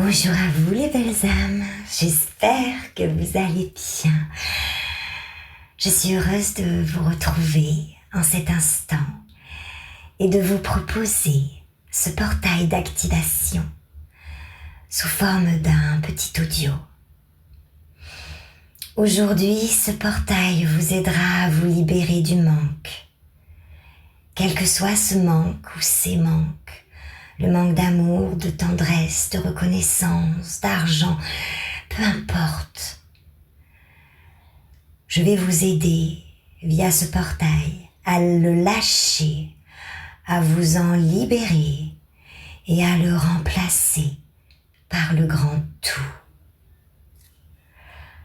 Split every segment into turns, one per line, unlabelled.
Bonjour à vous les belles âmes, j'espère que vous allez bien. Je suis heureuse de vous retrouver en cet instant et de vous proposer ce portail d'activation sous forme d'un petit audio. Aujourd'hui, ce portail vous aidera à vous libérer du manque. Quel que soit ce manque ou ces manques, le manque d'amour, de tendresse, de reconnaissance, d'argent, peu importe. Je vais vous aider via ce portail à le lâcher, à vous en libérer et à le remplacer par le grand tout.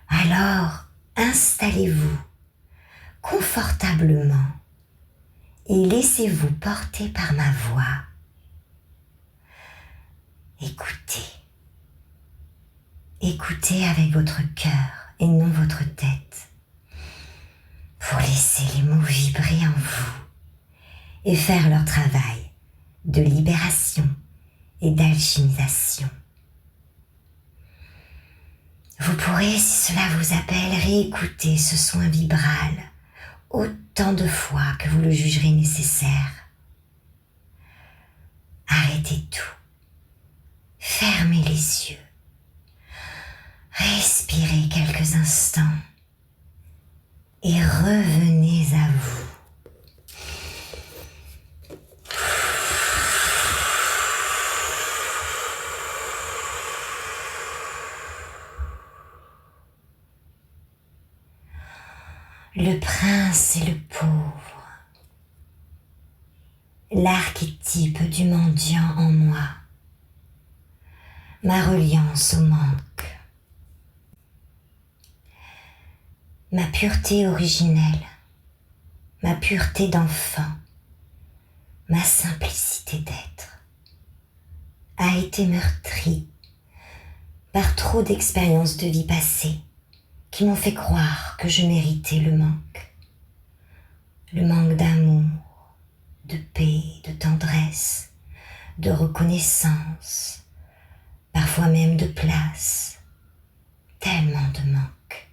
Alors, installez-vous confortablement et laissez-vous porter par ma voix. Écoutez avec votre cœur et non votre tête pour laisser les mots vibrer en vous et faire leur travail de libération et d'alchimisation. Vous pourrez, si cela vous appelle, réécouter ce soin vibral autant de fois que vous le jugerez nécessaire. Arrêtez tout. Fermez les yeux. Respirez quelques instants et revenez à vous. Le prince et le pauvre, l'archétype du mendiant en moi, ma reliance au manque, ma pureté originelle, ma pureté d'enfant, ma simplicité d'être, a été meurtrie par trop d'expériences de vie passée qui m'ont fait croire que je méritais le manque d'amour, de paix, de tendresse, de reconnaissance, parfois même de place, tellement de manque.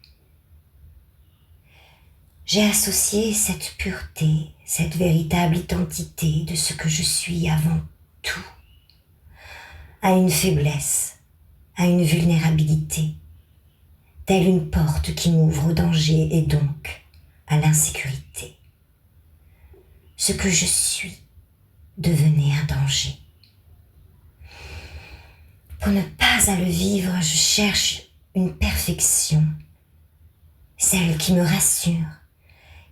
J'ai associé cette pureté, cette véritable identité de ce que je suis avant tout, à une faiblesse, à une vulnérabilité, telle une porte qui m'ouvre au danger et donc à l'insécurité. Ce que je suis devenait un danger. Pour ne pas à le vivre, je cherche une perfection, celle qui me rassure,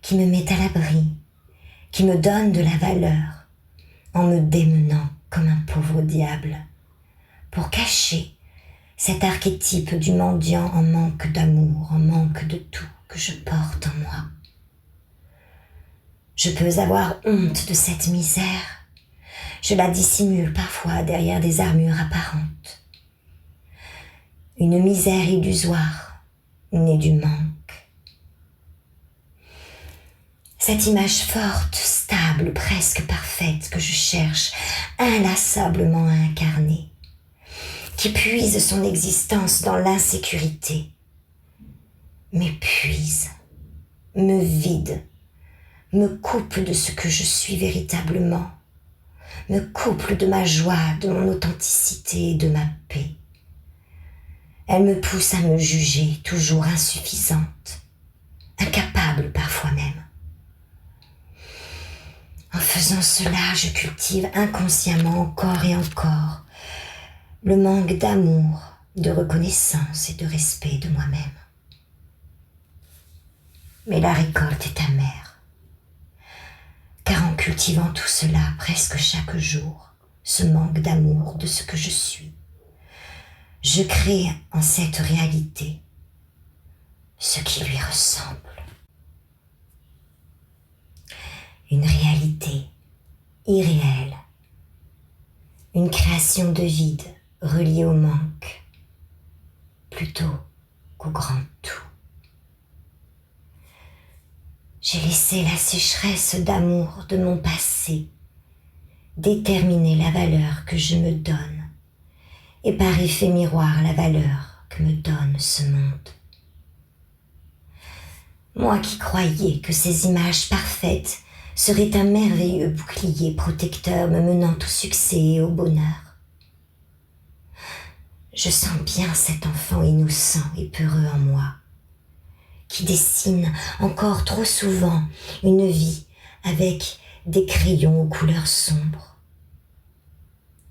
qui me met à l'abri, qui me donne de la valeur, en me démenant comme un pauvre diable, pour cacher cet archétype du mendiant en manque d'amour, en manque de tout que je porte en moi. Je peux avoir honte de cette misère. Je la dissimule parfois derrière des armures apparentes. Une misère illusoire, née du manque. Cette image forte, stable, presque parfaite que je cherche inlassablement à incarner, qui puise son existence dans l'insécurité, m'épuise, me vide, me coupe de ce que je suis véritablement, me coupe de ma joie, de mon authenticité et de ma paix. Elle me pousse à me juger toujours insuffisante, incapable parfois même. En faisant cela, je cultive inconsciemment encore et encore le manque d'amour, de reconnaissance et de respect de moi-même. Mais la récolte est amère, car en cultivant tout cela presque chaque jour, ce manque d'amour de ce que je suis, je crée en cette réalité ce qui lui ressemble. Une réalité irréelle, une création de vide reliée au manque, plutôt qu'au grand tout. J'ai laissé la sécheresse d'amour de mon passé déterminer la valeur que je me donne et par effet miroir la valeur que me donne ce monde. Moi qui croyais que ces images parfaites seraient un merveilleux bouclier protecteur me menant au succès et au bonheur. Je sens bien cet enfant innocent et peureux en moi, qui dessine encore trop souvent une vie avec des crayons aux couleurs sombres.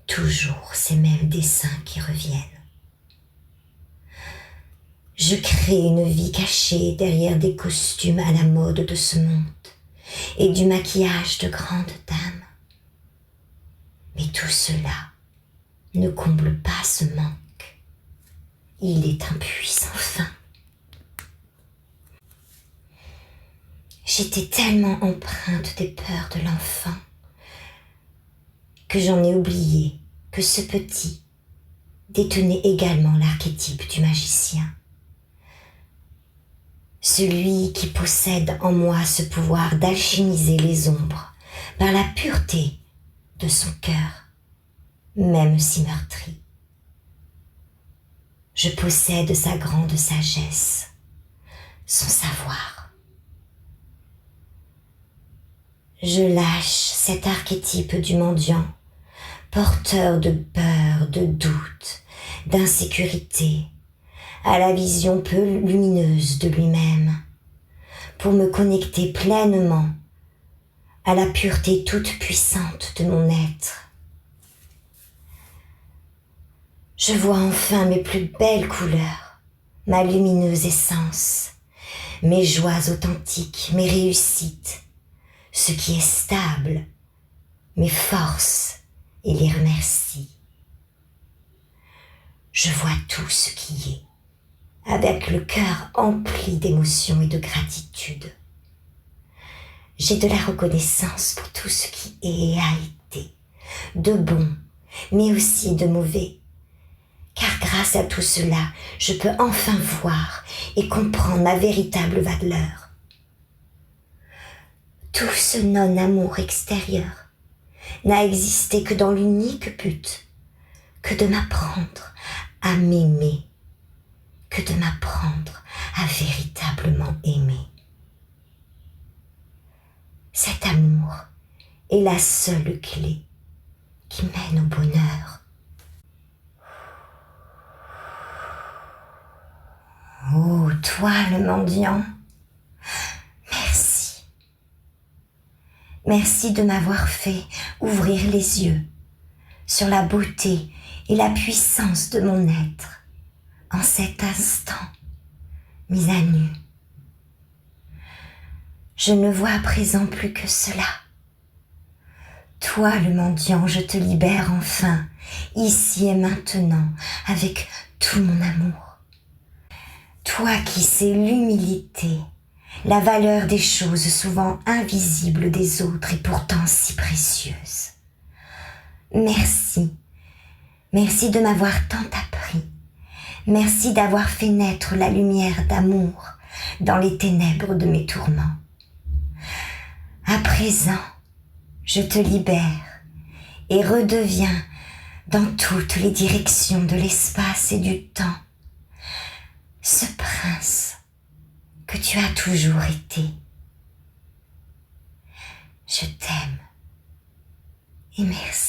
Toujours ces mêmes dessins qui reviennent. Je crée une vie cachée derrière des costumes à la mode de ce monde et du maquillage de grandes dames. Mais tout cela ne comble pas ce manque. Il est un puits sans fin. J'étais tellement empreinte des peurs de l'enfant que j'en ai oublié que ce petit détenait également l'archétype du magicien. Celui qui possède en moi ce pouvoir d'alchimiser les ombres par la pureté de son cœur, même si meurtri. Je possède sa grande sagesse, son savoir. Je lâche cet archétype du mendiant, porteur de peur, de doute, d'insécurité, à la vision peu lumineuse de lui-même, pour me connecter pleinement à la pureté toute puissante de mon être. Je vois enfin mes plus belles couleurs, ma lumineuse essence, mes joies authentiques, mes réussites, ce qui est stable, mes forces et les remercie. Je vois tout ce qui est, avec le cœur empli d'émotion et de gratitude. J'ai de la reconnaissance pour tout ce qui est et a été, de bon, mais aussi de mauvais. Car grâce à tout cela, je peux enfin voir et comprendre ma véritable valeur. Tout ce non-amour extérieur n'a existé que dans l'unique but que de m'apprendre à m'aimer, que de m'apprendre à véritablement aimer. Cet amour est la seule clé qui mène au bonheur. Oh, toi le mendiant, merci. Merci de m'avoir fait ouvrir les yeux sur la beauté et la puissance de mon être en cet instant mis à nu. Je ne vois à présent plus que cela. Toi le mendiant, je te libère enfin, ici et maintenant, avec tout mon amour. Toi qui sais l'humilité, la valeur des choses souvent invisibles des autres et pourtant si précieuses. Merci, merci de m'avoir tant appris. Merci d'avoir fait naître la lumière d'amour dans les ténèbres de mes tourments. À présent, je te libère et redeviens dans toutes les directions de l'espace et du temps ce prince que tu as toujours été. Je t'aime et merci.